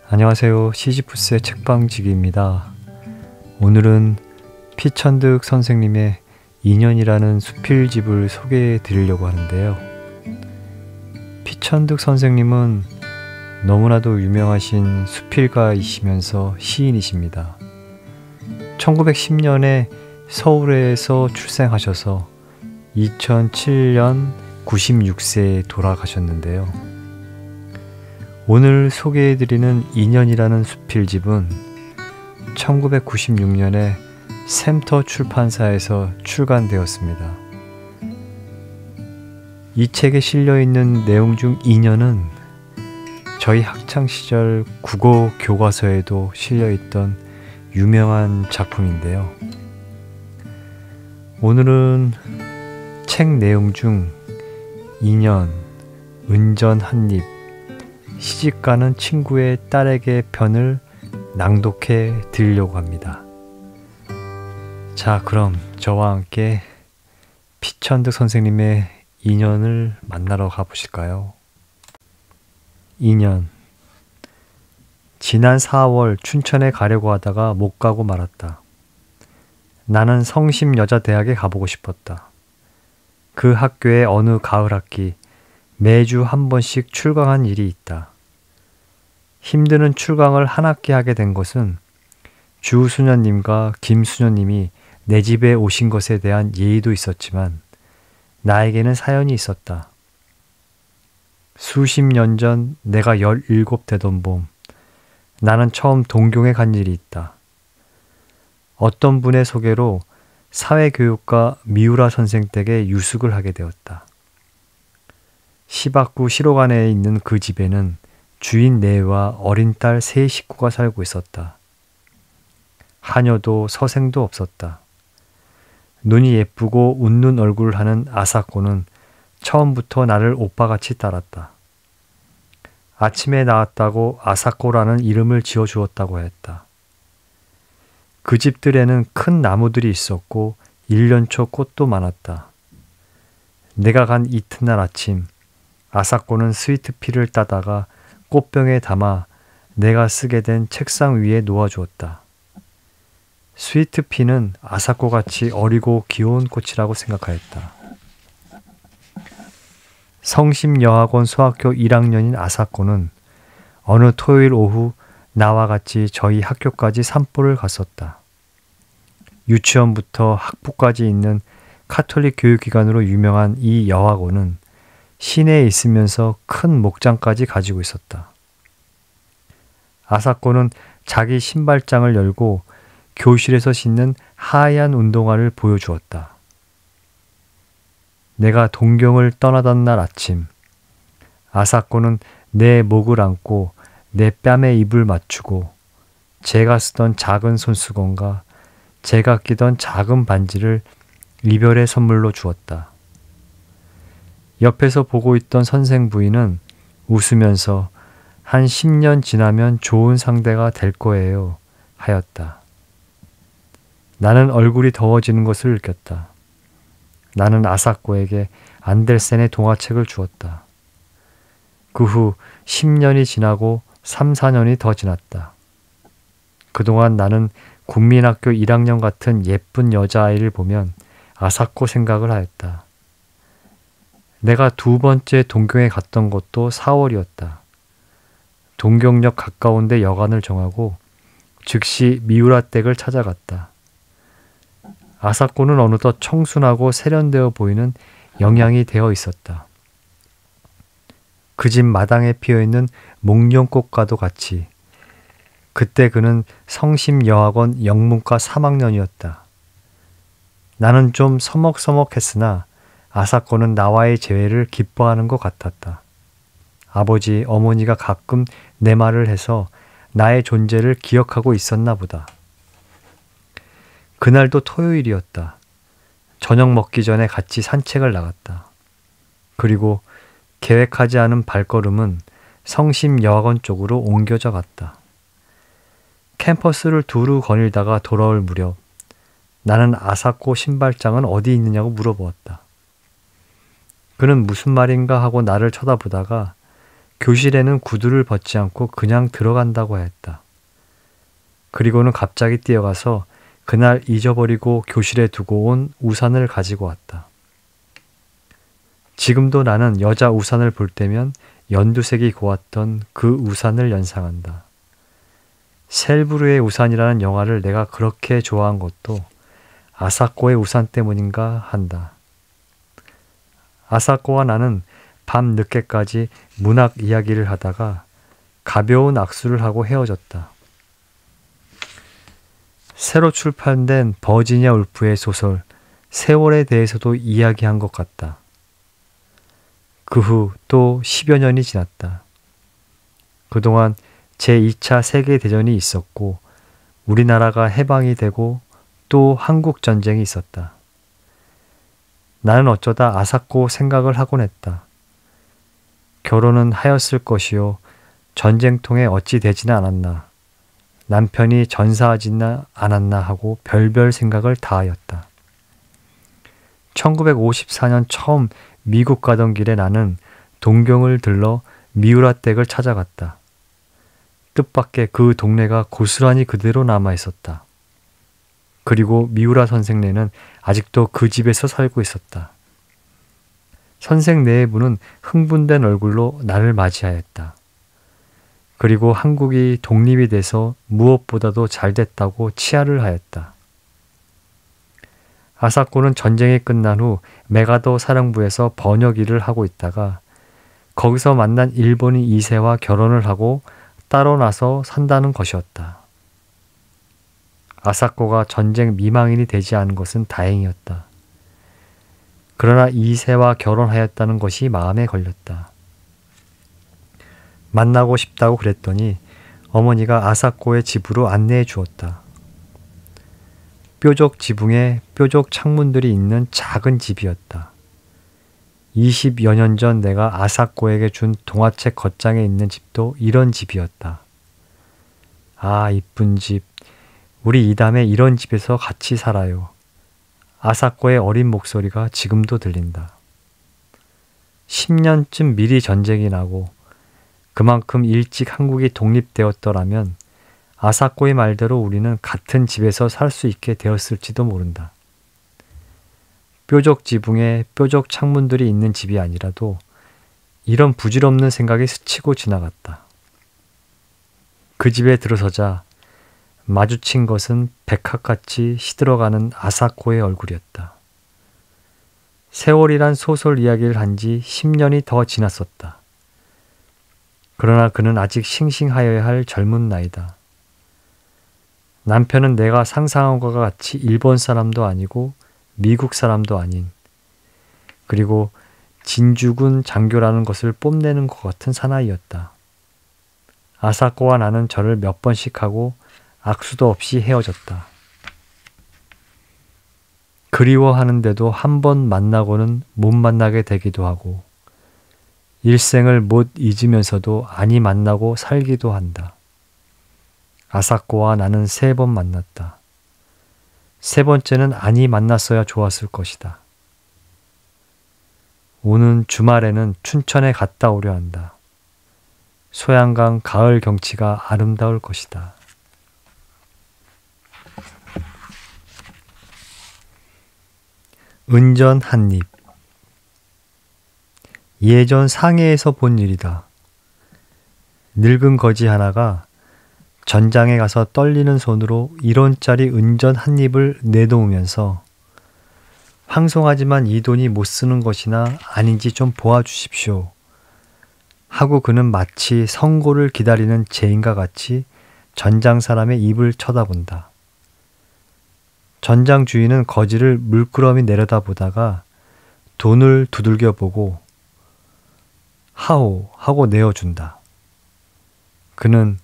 안녕하세요. 시지프스의 책방지기입니다. 오늘은 피천득 선생님의 2년이라는 수필집을 소개해 드리려고 하는데요. 피천득 선생님은 너무나도 유명하신 수필가이시면서 시인이십니다. 1910년에 서울에서 출생하셔서 2007년 96세에 돌아가셨는데요. 오늘 소개해드리는 2년이라는 수필집은 1996년에 샘터 출판사에서 출간되었습니다. 이 책에 실려있는 내용 중 2년은 저희 학창시절 국어 교과서에도 실려있던 유명한 작품인데요. 오늘은 책 내용 중 2년, 은전 한입, 시집가는 친구의 딸에게 편을 낭독해 드리려고 합니다. 자, 그럼 저와 함께 피천득 선생님의 2년을 만나러 가보실까요? 2년. 지난 4월 춘천에 가려고 하다가 못 가고 말았다. 나는 성심여자대학에 가보고 싶었다. 그 학교에 어느 가을 학기 매주 한 번씩 출강한 일이 있다. 힘드는 출강을 한 학기 하게 된 것은 주수녀님과 김수녀님이 내 집에 오신 것에 대한 예의도 있었지만 나에게는 사연이 있었다. 수십 년 전 내가 17 되던 봄, 나는 처음 동경에 간 일이 있다. 어떤 분의 소개로 사회교육가 미우라 선생 댁에 유숙을 하게 되었다. 시박구 시로간에 있는 그 집에는 주인 네와 어린 딸 세 식구가 살고 있었다. 하녀도 서생도 없었다. 눈이 예쁘고 웃는 얼굴을 하는 아사코는 처음부터 나를 오빠같이 따랐다. 아침에 나왔다고 아사코라는 이름을 지어주었다고 했다. 그 집들에는 큰 나무들이 있었고 일년초 꽃도 많았다. 내가 간 이튿날 아침, 아사코는 스위트피를 따다가 꽃병에 담아 내가 쓰게 된 책상 위에 놓아주었다. 스위트피는 아사코같이 어리고 귀여운 꽃이라고 생각하였다. 성심여학원 소학교 1학년인 아사코는 어느 토요일 오후 나와 같이 저희 학교까지 산보를 갔었다. 유치원부터 학부까지 있는 카톨릭 교육기관으로 유명한 이 여학원은 시내에 있으면서 큰 목장까지 가지고 있었다. 아사코는 자기 신발장을 열고 교실에서 신는 하얀 운동화를 보여주었다. 내가 동경을 떠나던 날 아침, 아사코는 내 목을 안고 내 뺨에 입을 맞추고 제가 쓰던 작은 손수건과 제가 끼던 작은 반지를 이별의 선물로 주었다. 옆에서 보고 있던 선생 부인은 웃으면서 한 10년 지나면 좋은 상대가 될 거예요 하였다. 나는 얼굴이 더워지는 것을 느꼈다. 나는 아사코에게 안델센의 동화책을 주었다. 그 후 10년이 지나고 3, 4년이 더 지났다. 그동안 나는 국민학교 1학년 같은 예쁜 여자아이를 보면 아사코 생각을 하였다. 내가 두 번째 동경에 갔던 것도 4월이었다. 동경역 가까운데 여관을 정하고 즉시 미우라 댁을 찾아갔다. 아사코는 어느덧 청순하고 세련되어 보이는 영양이 되어 있었다. 그 집 마당에 피어있는 목련꽃과도 같이 그때 그는 성심여학원 영문과 3학년이었다. 나는 좀 서먹서먹했으나 아사코는 나와의 재회를 기뻐하는 것 같았다. 아버지, 어머니가 가끔 내 말을 해서 나의 존재를 기억하고 있었나 보다. 그날도 토요일이었다. 저녁 먹기 전에 같이 산책을 나갔다. 그리고 계획하지 않은 발걸음은 성심여학원 쪽으로 옮겨져 갔다. 캠퍼스를 두루 거닐다가 돌아올 무렵 나는 아사코 신발장은 어디 있느냐고 물어보았다. 그는 무슨 말인가 하고 나를 쳐다보다가 교실에는 구두를 벗지 않고 그냥 들어간다고 했다. 그리고는 갑자기 뛰어가서 그날 잊어버리고 교실에 두고 온 우산을 가지고 왔다. 지금도 나는 여자 우산을 볼 때면 연두색이 고왔던 그 우산을 연상한다. 셀브르의 우산이라는 영화를 내가 그렇게 좋아한 것도 아사코의 우산 때문인가 한다. 아사코와 나는 밤 늦게까지 문학 이야기를 하다가 가벼운 악수를 하고 헤어졌다. 새로 출판된 버지니아 울프의 소설 세월에 대해서도 이야기한 것 같다. 그 후 또 10여 년이 지났다. 그동안 제2차 세계대전이 있었고 우리나라가 해방이 되고 또 한국전쟁이 있었다. 나는 어쩌다 아사코 생각을 하곤 했다. 결혼은 하였을 것이요 전쟁통에 어찌 되지는 않았나. 남편이 전사하지는 않았나 하고 별별 생각을 다하였다. 1954년 처음 미국 가던 길에 나는 동경을 들러 미우라 댁을 찾아갔다. 뜻밖의 그 동네가 고스란히 그대로 남아 있었다. 그리고 미우라 선생네는 아직도 그 집에서 살고 있었다. 선생네부는 흥분된 얼굴로 나를 맞이하였다. 그리고 한국이 독립이 돼서 무엇보다도 잘 됐다고 치하를 하였다. 아사코는 전쟁이 끝난 후 메가도 사령부에서 번역 일을 하고 있다가 거기서 만난 일본인 2세와 결혼을 하고 따로 나서 산다는 것이었다. 아사코가 전쟁 미망인이 되지 않은 것은 다행이었다. 그러나 2세와 결혼하였다는 것이 마음에 걸렸다. 만나고 싶다고 그랬더니 어머니가 아사코의 집으로 안내해 주었다. 뾰족 지붕에 뾰족 창문들이 있는 작은 집이었다. 20여 년 전 내가 아사코에게 준 동화책 겉장에 있는 집도 이런 집이었다. 아, 이쁜 집. 우리 이담에 이런 집에서 같이 살아요. 아사코의 어린 목소리가 지금도 들린다. 10년쯤 미리 전쟁이 나고 그만큼 일찍 한국이 독립되었더라면 아사코의 말대로 우리는 같은 집에서 살 수 있게 되었을지도 모른다. 뾰족 지붕에 뾰족 창문들이 있는 집이 아니라도 이런 부질없는 생각이 스치고 지나갔다. 그 집에 들어서자 마주친 것은 백합같이 시들어가는 아사코의 얼굴이었다. 세월이란 소설 이야기를 한 지 10년이 더 지났었다. 그러나 그는 아직 싱싱하여야 할 젊은 나이다. 남편은 내가 상상한 것과 같이 일본 사람도 아니고 미국 사람도 아닌, 그리고 진주군 장교라는 것을 뽐내는 것 같은 사나이였다. 아사코와 나는 절을 몇 번씩 하고 악수도 없이 헤어졌다. 그리워하는데도 한 번 만나고는 못 만나게 되기도 하고 일생을 못 잊으면서도 아니 만나고 살기도 한다. 아사코와 나는 3번 만났다. 3번째는 아니 만났어야 좋았을 것이다. 오는 주말에는 춘천에 갔다 오려 한다. 소양강 가을 경치가 아름다울 것이다. 은전 한입. 예전 상해에서 본 일이다. 늙은 거지 하나가 전장에 가서 떨리는 손으로 1원짜리 은전 한 입을 내놓으면서 황송하지만 이 돈이 못 쓰는 것이나 아닌지 좀 보아주십시오 하고 그는 마치 선고를 기다리는 죄인과 같이 전장 사람의 입을 쳐다본다. 전장 주인은 거지를 물끄러미 내려다보다가 돈을 두들겨 보고 하오 하고 내어준다. 그는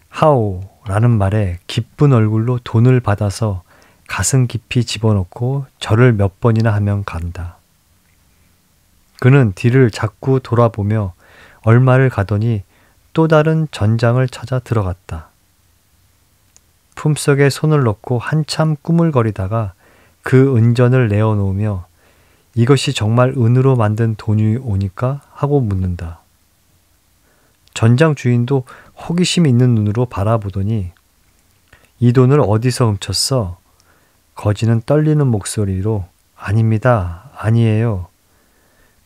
하오라는 말에 기쁜 얼굴로 돈을 받아서 가슴 깊이 집어넣고 절을 몇 번이나 하면 간다. 그는 뒤를 자꾸 돌아보며 얼마를 가더니 또 다른 전장을 찾아 들어갔다. 품속에 손을 넣고 한참 꾸물거리다가 그 은전을 내어놓으며 이것이 정말 은으로 만든 돈이 오니까? 하고 묻는다. 전장 주인도 호기심 있는 눈으로 바라보더니 이 돈을 어디서 훔쳤어? 거지는 떨리는 목소리로 아닙니다. 아니에요.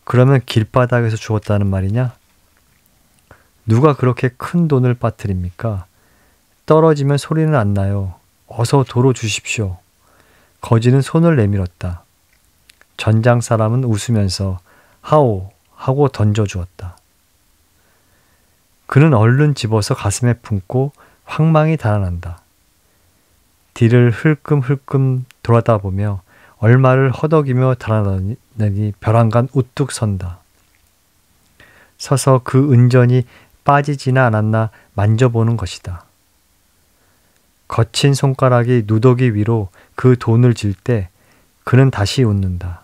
그러면 길바닥에서 주웠다는 말이냐? 누가 그렇게 큰 돈을 빠뜨립니까? 떨어지면 소리는 안 나요. 어서 도로 주십시오. 거지는 손을 내밀었다. 전장 사람은 웃으면서 하오 하고 던져주었다. 그는 얼른 집어서 가슴에 품고 황망히 달아난다. 뒤를 흘끔흘끔 돌아다보며 얼마를 허덕이며 달아나니 벼랑간 우뚝 선다. 서서 그 은전이 빠지지나 않았나 만져보는 것이다. 거친 손가락이 누더기 위로 그 돈을 쥘 때 그는 다시 웃는다.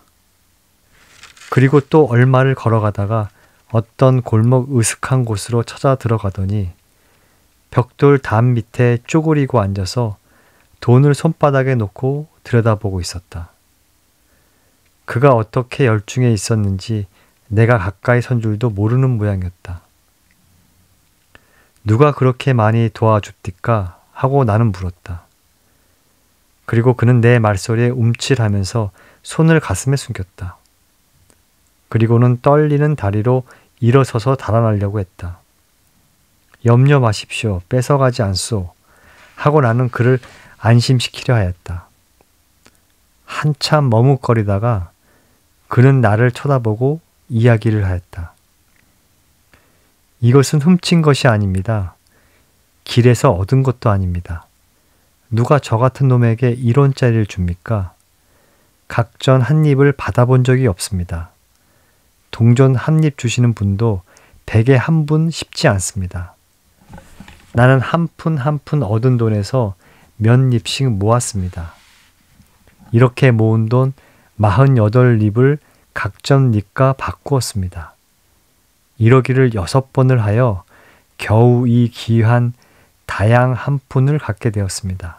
그리고 또 얼마를 걸어가다가 어떤 골목 으슥한 곳으로 찾아 들어가더니 벽돌 담 밑에 쪼그리고 앉아서 돈을 손바닥에 놓고 들여다보고 있었다. 그가 어떻게 열중해 있었는지 내가 가까이 선 줄도 모르는 모양이었다. 누가 그렇게 많이 도와줍디까? 하고 나는 물었다. 그리고 그는 내 말소리에 움찔하면서 손을 가슴에 숨겼다. 그리고는 떨리는 다리로 일어서서 달아나려고 했다. 염려 마십시오. 뺏어가지 않소. 하고 나는 그를 안심시키려 하였다. 한참 머뭇거리다가 그는 나를 쳐다보고 이야기를 하였다. 이것은 훔친 것이 아닙니다. 길에서 얻은 것도 아닙니다. 누가 저 같은 놈에게 1원짜리를 줍니까? 각전 한 입을 받아본 적이 없습니다. 동전 한 입 주시는 분도 100에 한 분 쉽지 않습니다. 나는 한 푼 한 푼 얻은 돈에서 몇 입씩 모았습니다. 이렇게 모은 돈 48입을 각전 립과 바꾸었습니다. 이러기를 6번을 하여 겨우 이 귀한 다양 한 푼을 갖게 되었습니다.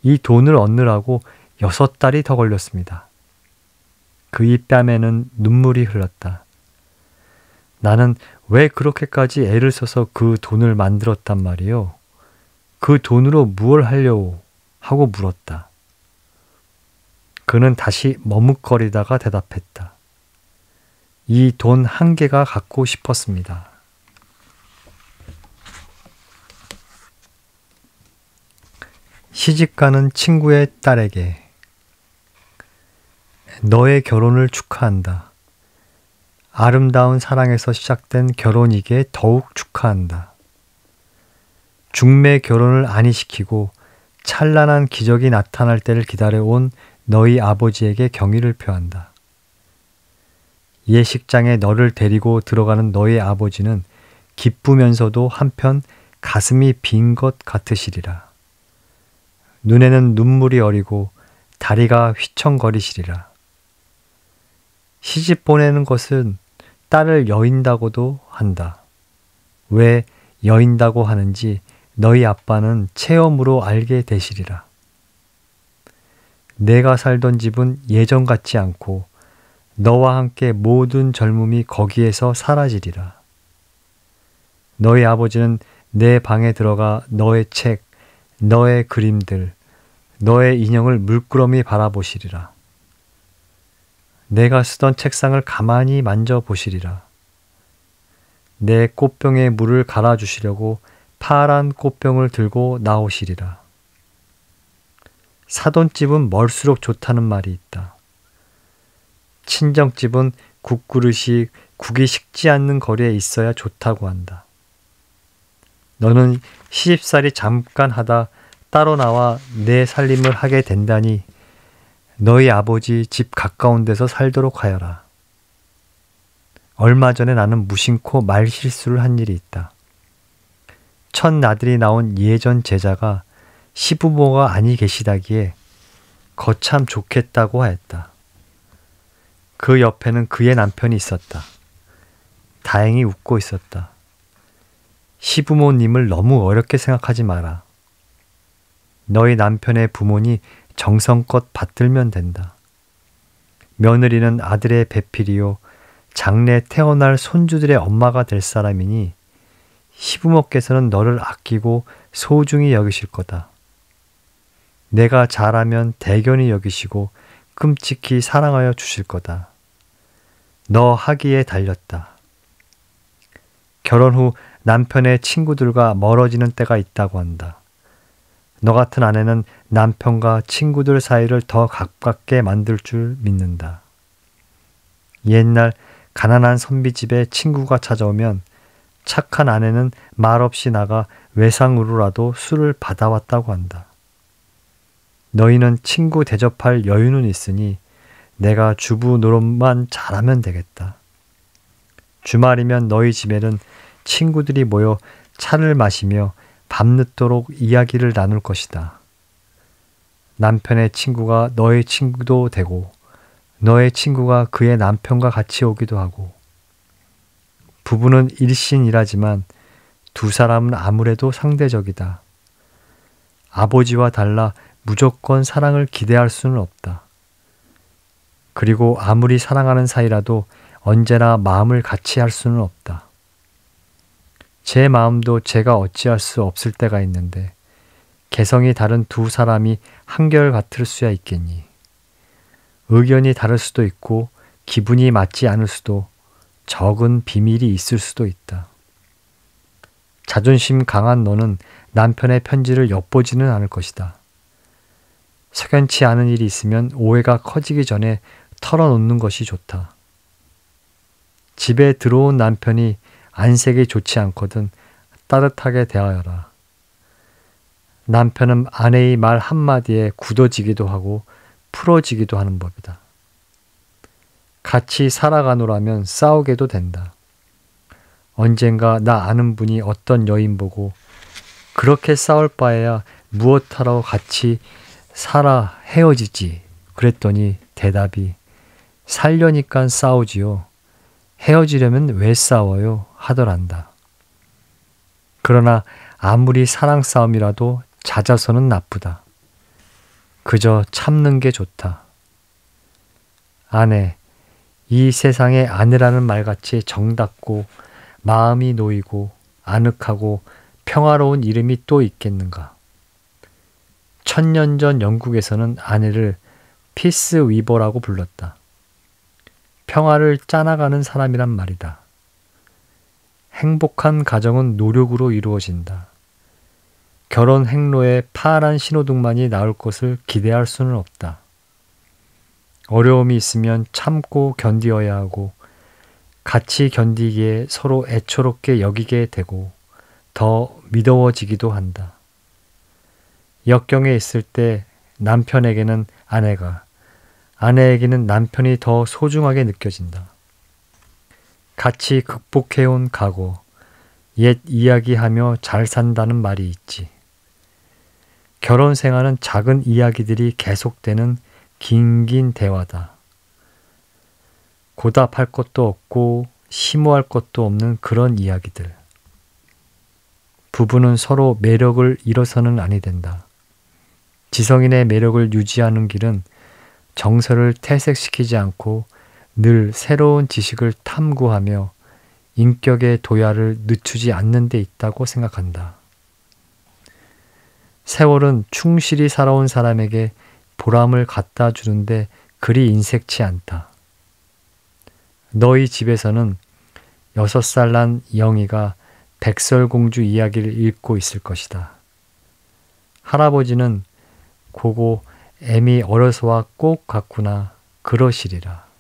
이 돈을 얻느라고 6달이 더 걸렸습니다. 그의 뺨에는 눈물이 흘렀다. 나는 왜 그렇게까지 애를 써서 그 돈을 만들었단 말이요? 그 돈으로 무얼 하려고? 하고 물었다. 그는 다시 머뭇거리다가 대답했다. 이 돈 1개가 갖고 싶었습니다. 시집가는 친구의 딸에게 너의 결혼을 축하한다. 아름다운 사랑에서 시작된 결혼이기에 더욱 축하한다. 중매 결혼을 안이시키고 찬란한 기적이 나타날 때를 기다려온 너희 아버지에게 경의를 표한다. 예식장에 너를 데리고 들어가는 너희 아버지는 기쁘면서도 한편 가슴이 빈 것 같으시리라. 눈에는 눈물이 어리고 다리가 휘청거리시리라. 시집 보내는 것은 딸을 여인다고도 한다. 왜 여인다고 하는지 너희 아빠는 체험으로 알게 되시리라. 내가 살던 집은 예전 같지 않고 너와 함께 모든 젊음이 거기에서 사라지리라. 너희 아버지는 내 방에 들어가 너의 책, 너의 그림들, 너의 인형을 물끄러미 바라보시리라. 내가 쓰던 책상을 가만히 만져보시리라. 내 꽃병에 물을 갈아주시려고 파란 꽃병을 들고 나오시리라. 사돈집은 멀수록 좋다는 말이 있다. 친정집은 국그릇이 국이 식지 않는 거리에 있어야 좋다고 한다. 너는 시집살이 잠깐 하다 따로 나와 내 살림을 하게 된다니 너희 아버지 집 가까운 데서 살도록 하여라. 얼마 전에 나는 무심코 말실수를 한 일이 있다. 첫 나들이 나온 예전 제자가 시부모가 아니 계시다기에 거참 좋겠다고 하였다. 그 옆에는 그의 남편이 있었다. 다행히 웃고 있었다. 시부모님을 너무 어렵게 생각하지 마라. 너희 남편의 부모니 정성껏 받들면 된다. 며느리는 아들의 배필이요 장래 태어날 손주들의 엄마가 될 사람이니 시부모께서는 너를 아끼고 소중히 여기실 거다. 내가 잘하면 대견히 여기시고 끔찍히 사랑하여 주실 거다. 너 하기에 달렸다. 결혼 후 남편의 친구들과 멀어지는 때가 있다고 한다. 너 같은 아내는 남편과 친구들 사이를 더 가깝게 만들 줄 믿는다. 옛날 가난한 선비 집에 친구가 찾아오면 착한 아내는 말없이 나가 외상으로라도 술을 받아왔다고 한다. 너희는 친구 대접할 여유는 있으니 내가 주부 노릇만 잘하면 되겠다. 주말이면 너희 집에는 친구들이 모여 차를 마시며 밤늦도록 이야기를 나눌 것이다. 남편의 친구가 너의 친구도 되고 너의 친구가 그의 남편과 같이 오기도 하고 부부는 일신이라지만 두 사람은 아무래도 상대적이다. 아버지와 달라 무조건 사랑을 기대할 수는 없다. 그리고 아무리 사랑하는 사이라도 언제나 마음을 같이 할 수는 없다. 제 마음도 제가 어찌할 수 없을 때가 있는데 개성이 다른 두 사람이 한결같을 수야 있겠니. 의견이 다를 수도 있고 기분이 맞지 않을 수도 적은 비밀이 있을 수도 있다. 자존심 강한 너는 남편의 편지를 엿보지는 않을 것이다. 석연치 않은 일이 있으면 오해가 커지기 전에 털어놓는 것이 좋다. 집에 들어온 남편이 안색이 좋지 않거든 따뜻하게 대하여라. 남편은 아내의 말 한마디에 굳어지기도 하고 풀어지기도 하는 법이다. 같이 살아가노라면 싸우게도 된다. 언젠가 나 아는 분이 어떤 여인 보고 그렇게 싸울 바에야 무엇하러 같이 살아 헤어지지 그랬더니 대답이 살려니깐 싸우지요. 헤어지려면 왜 싸워요? 하더란다. 그러나 아무리 사랑 싸움이라도 잦아서는 나쁘다. 그저 참는 게 좋다. 아내, 이 세상에 아내라는 말같이 정답고 마음이 놓이고 아늑하고 평화로운 이름이 또 있겠는가. 1000년 전 영국에서는 아내를 피스 위버라고 불렀다. 평화를 짜나가는 사람이란 말이다. 행복한 가정은 노력으로 이루어진다. 결혼 행로에 파란 신호등만이 나올 것을 기대할 수는 없다. 어려움이 있으면 참고 견디어야 하고 같이 견디기에 서로 애초롭게 여기게 되고 더 미더워지기도 한다. 역경에 있을 때 남편에게는 아내가, 아내에게는 남편이 더 소중하게 느껴진다. 같이 극복해온 각오, 옛 이야기하며 잘 산다는 말이 있지. 결혼 생활은 작은 이야기들이 계속되는 긴긴 대화다. 고답할 것도 없고 심오할 것도 없는 그런 이야기들. 부부는 서로 매력을 잃어서는 아니 된다. 지성인의 매력을 유지하는 길은 정서를 퇴색시키지 않고 늘 새로운 지식을 탐구하며 인격의 도야를 늦추지 않는 데 있다고 생각한다. 세월은 충실히 살아온 사람에게 보람을 갖다 주는데 그리 인색치 않다. 너희 집에서는 6살 난 영희가 백설공주 이야기를 읽고 있을 것이다. 할아버지는 고고 애미 어려서와 꼭 같구나 그러시리라.